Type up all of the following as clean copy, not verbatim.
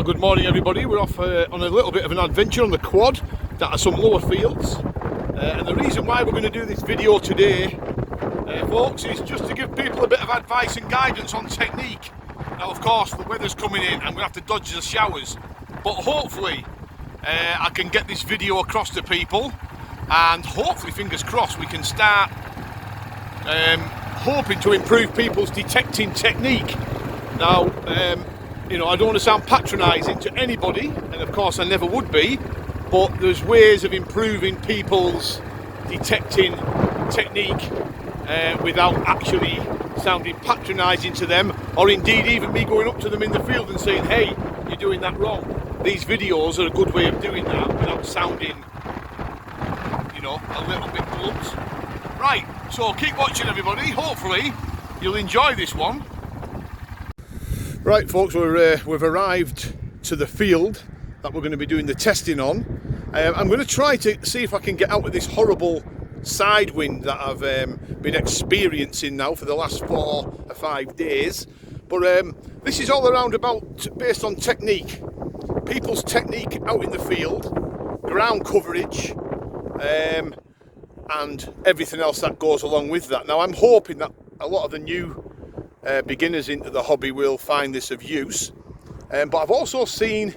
Well, good morning everybody. We're off on a little bit of an adventure on the quad down to some lower fields, and the reason why we're going to do this video today, folks, is just to give people a bit of advice and guidance on technique. Now of course the weather's coming in, I'm going to have to dodge the showers, but hopefully I can get this video across to people, and hopefully, fingers crossed, we can start hoping to improve people's detecting technique. Now you know, I don't want to sound patronising to anybody, and of course I never would be, but there's ways of improving people's detecting technique without actually sounding patronising to them, or indeed even me going up to them in the field and saying, hey, you're doing that wrong. These videos are a good way of doing that without sounding, you know, a little bit blunt. Right, so keep watching everybody, hopefully you'll enjoy this one. Right folks, we've arrived to the field that we're going to be doing the testing on. I'm going to try to see if I can get out of this horrible side wind that I've been experiencing now for the last 4 or 5 days. But this is all around about based on technique. People's technique out in the field, ground coverage, and everything else that goes along with that. Now I'm hoping that a lot of the new beginners into the hobby will find this of use, but I've also seen,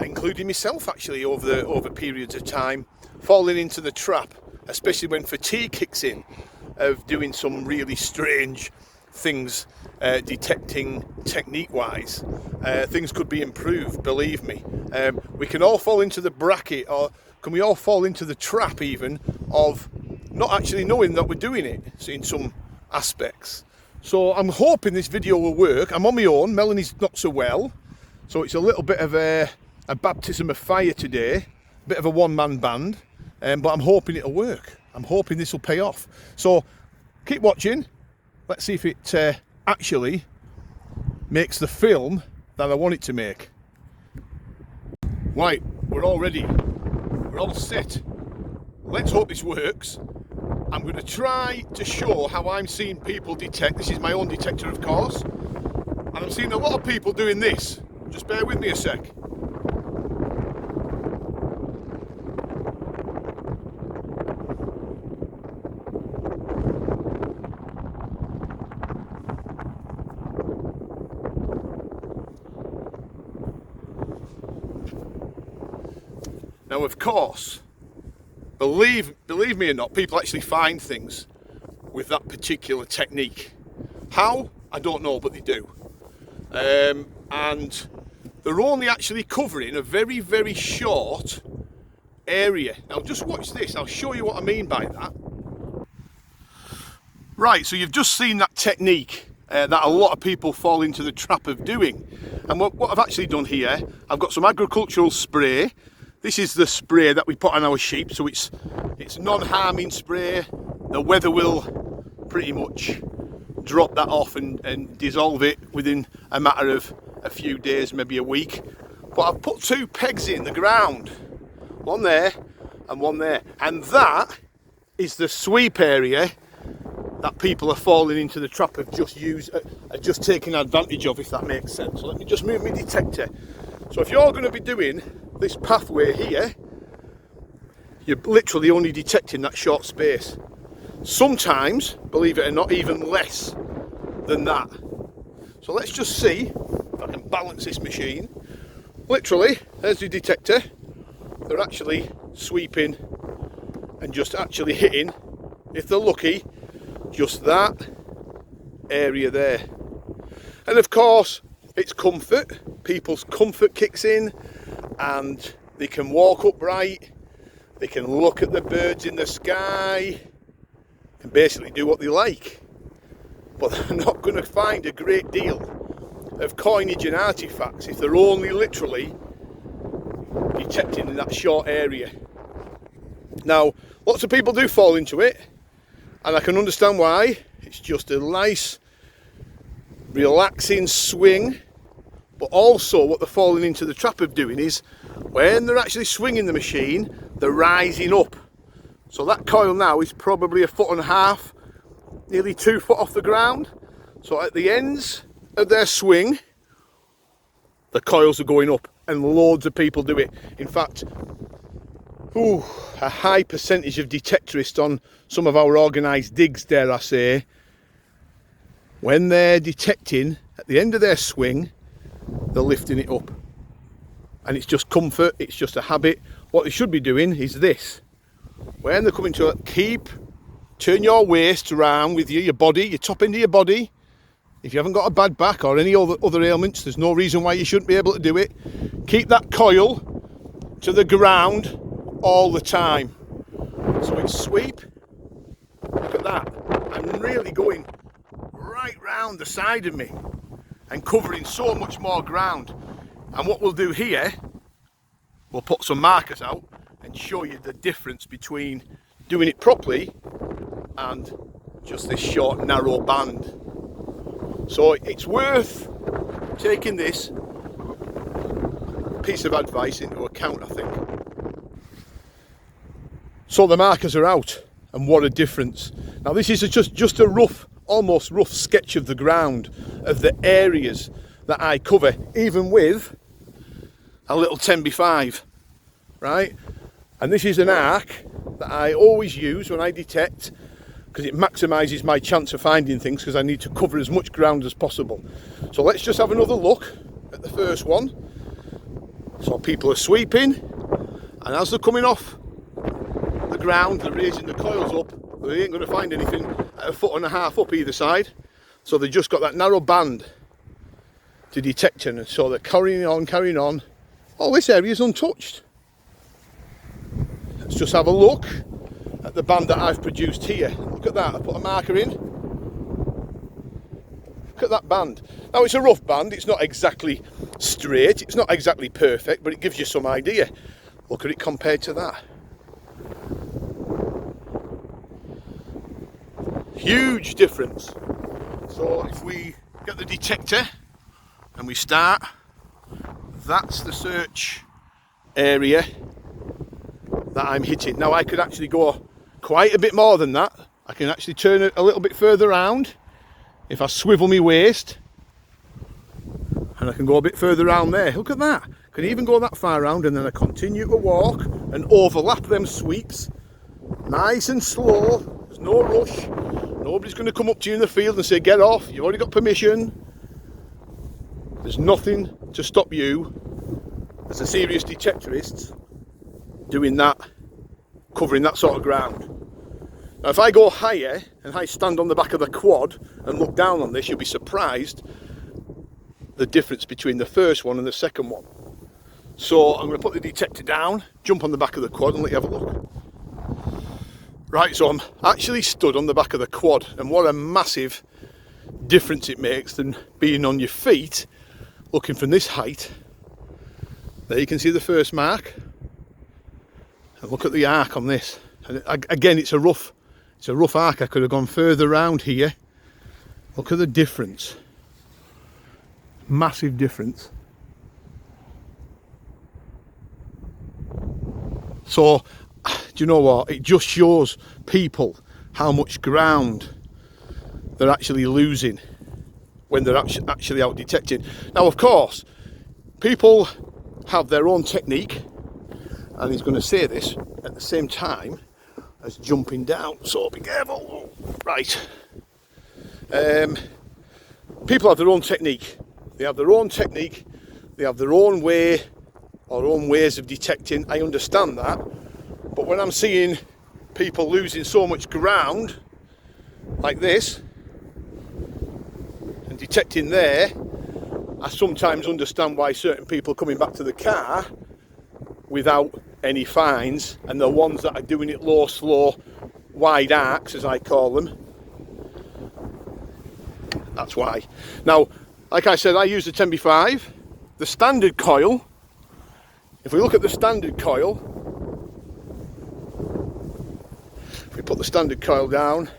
including myself actually, over periods of time, falling into the trap, especially when fatigue kicks in, of doing some really strange things detecting technique wise. Things could be improved, believe me. We can all fall into the bracket, or can we all fall into the trap even, of not actually knowing that we're doing it in some aspects. So I'm hoping this video will work. I'm on my own, Melanie's not so well, so it's a little bit of a baptism of fire today, a bit of a one-man band, but I'm hoping it'll work. I'm hoping this will pay off. So keep watching, let's see if it actually makes the film that I want it to make. Right, we're all ready, we're all set. Let's hope this works. I'm going to try to show how I'm seeing people detect. This is my own detector, of course, and I'm seeing a lot of people doing this. Just bear with me a sec. Now, of course, believe me or not, people actually find things with that particular technique. How? I don't know, but they do. And they're only actually covering a very, very short area. Now just watch this, I'll show you what I mean by that. Right, so you've just seen that technique that a lot of people fall into the trap of doing. And what I've actually done here, I've got some agricultural spray. This is the spray that we put on our sheep, so it's non-harming spray. The weather will pretty much drop that off and dissolve it within a matter of a few days, maybe a week. But I've put 2 pegs in the ground, one there and one there, and that is the sweep area that people are falling into the trap of just taking advantage of, if that makes sense. So let me just move my detector. So if you're going to be doing this pathway here, you're literally only detecting that short space. Sometimes, believe it or not, even less than that. So let's just see if I can balance this machine. Literally, there's the detector. They're actually sweeping and just actually hitting, if they're lucky, just that area there. And of course, it's comfort. People's comfort kicks in, and they can walk upright, they can look at the birds in the sky, can basically do what they like. But they're not going to find a great deal of coinage and artifacts if they're only literally detecting in that short area. Now, lots of people do fall into it, and I can understand why. It's just a nice, relaxing swing. But also what they're falling into the trap of doing is, when they're actually swinging the machine, they're rising up. So that coil now is probably 1.5 foot, nearly 2 foot off the ground. So at the ends of their swing, the coils are going up, and loads of people do it. In fact, a high percentage of detectorists on some of our organised digs, dare I say, when they're detecting at the end of their swing, they're lifting it up. And it's just comfort, it's just a habit. What they should be doing is this. When they're coming to it, turn your waist around with your body, your top end of your body. If you haven't got a bad back or any other ailments, there's no reason why you shouldn't be able to do it. Keep that coil to the ground all the time. So it's sweep. Look at that. I'm really going right round the side of me and covering so much more ground. And what we'll do here, we'll put some markers out and show you the difference between doing it properly and just this short narrow band. So it's worth taking this piece of advice into account, I think. So the markers are out, and what a difference. Now this is just a rough, almost rough sketch of the ground, of the areas that I cover, even with a little 10x5, right? And this is an arc that I always use when I detect, because it maximises my chance of finding things, because I need to cover as much ground as possible. So let's just have another look at the first one. So people are sweeping, and as they're coming off the ground, they're raising the coils up. They ain't going to find anything at 1.5 foot up either side. So they've just got that narrow band to detect in, and so they're carrying on. Oh, this area is untouched. Let's just have a look at the band that I've produced here. Look at that, I put a marker in. Look at that band. Now it's a rough band, it's not exactly straight, it's not exactly perfect, but it gives you some idea. Look at it compared to that. Huge difference. So if we get the detector and we start, that's the search area that I'm hitting. Now I could actually go quite a bit more than that. I can actually turn it a little bit further around if I swivel my waist, and I can go a bit further around there. Look at that. I can even go that far around, and then I continue to walk and overlap them sweeps nice and slow. There's no rush. Nobody's going to come up to you in the field and say get off, you've already got permission. There's nothing to stop you as a serious detectorist doing that, covering that sort of ground. Now if I go higher and I stand on the back of the quad and look down on this, you'll be surprised the difference between the first one and the second one. So I'm going to put the detector down, jump on the back of the quad and let you have a look. Right, so I'm actually stood on the back of the quad, and what a massive difference it makes than being on your feet looking from this height. There you can see the first mark, and look at the arc on this. And again, it's a rough arc. I could have gone further around here. Look at the difference. Massive difference. So, do you know what? It just shows people how much ground they're actually losing when they're actually out detecting. Now, of course, people have their own technique, and he's going to say this at the same time as jumping down, so be careful. Right. People have their own technique. They have their own technique. They have their own way or own ways of detecting. I understand that. But when I'm seeing people losing so much ground like this and detecting there, I sometimes understand why certain people are coming back to the car without any fines, and the ones that are doing it low, slow, wide arcs, as I call them. That's why. Now, like I said, I use the 10x5. The standard coil, if we look at the standard coil, if we put the standard coil down,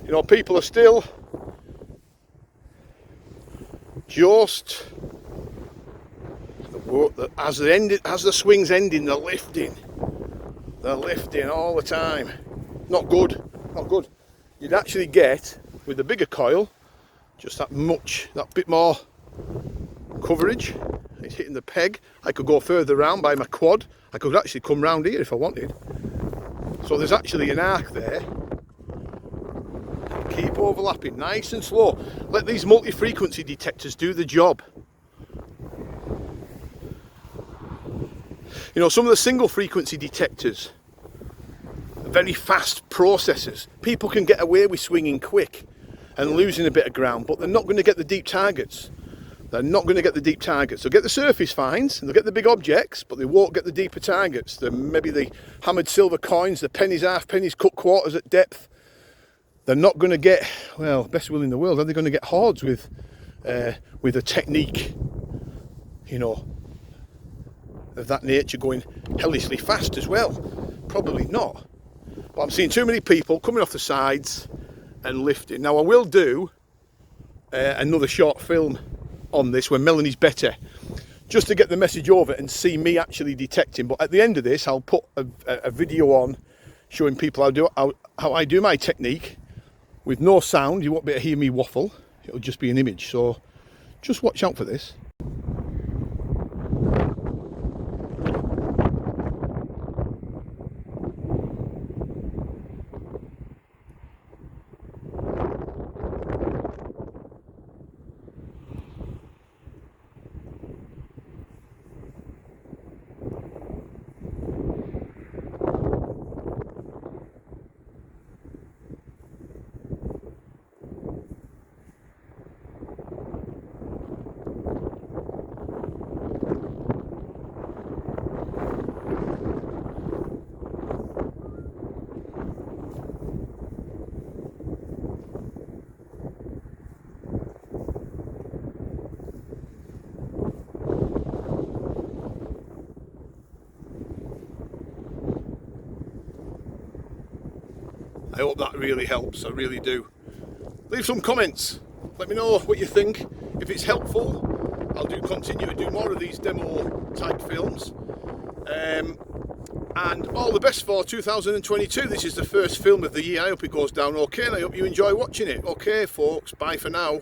you know, people are still just, as the swing's ending, they're lifting all the time. Not good. You'd actually get, with the bigger coil, just that bit more coverage, it's hitting the peg. I could go further around by my quad. I could actually come round here if I wanted. So there's actually an arc there. Keep overlapping, nice and slow. Let these multi-frequency detectors do the job. You know, some of the single frequency detectors are very fast processors. People can get away with swinging quick and losing a bit of ground, but they're not going to get the deep targets. They're not going to get the deep targets. They'll get the surface finds, and they'll get the big objects, but they won't get the deeper targets. Maybe the hammered silver coins, the pennies, half pennies, cut quarters at depth. They're not going to get, well, best will in the world, are they going to get hordes with a technique, you know, of that nature going hellishly fast as well? Probably not. But I'm seeing too many people coming off the sides and lifting. Now I will do another short film on this when Melanie's better, just to get the message over and see me actually detecting. But at the end of this, I'll put a video on showing people how I do my technique with no sound. You won't be able to hear me waffle. It'll just be an image. So just watch out for this. I hope that really helps, I really do. Leave some comments, let me know what you think. If it's helpful, I'll continue to do more of these demo type films. And all the best for 2022. This is the first film of the year. I hope it goes down okay, and I hope you enjoy watching it. Okay folks, bye for now.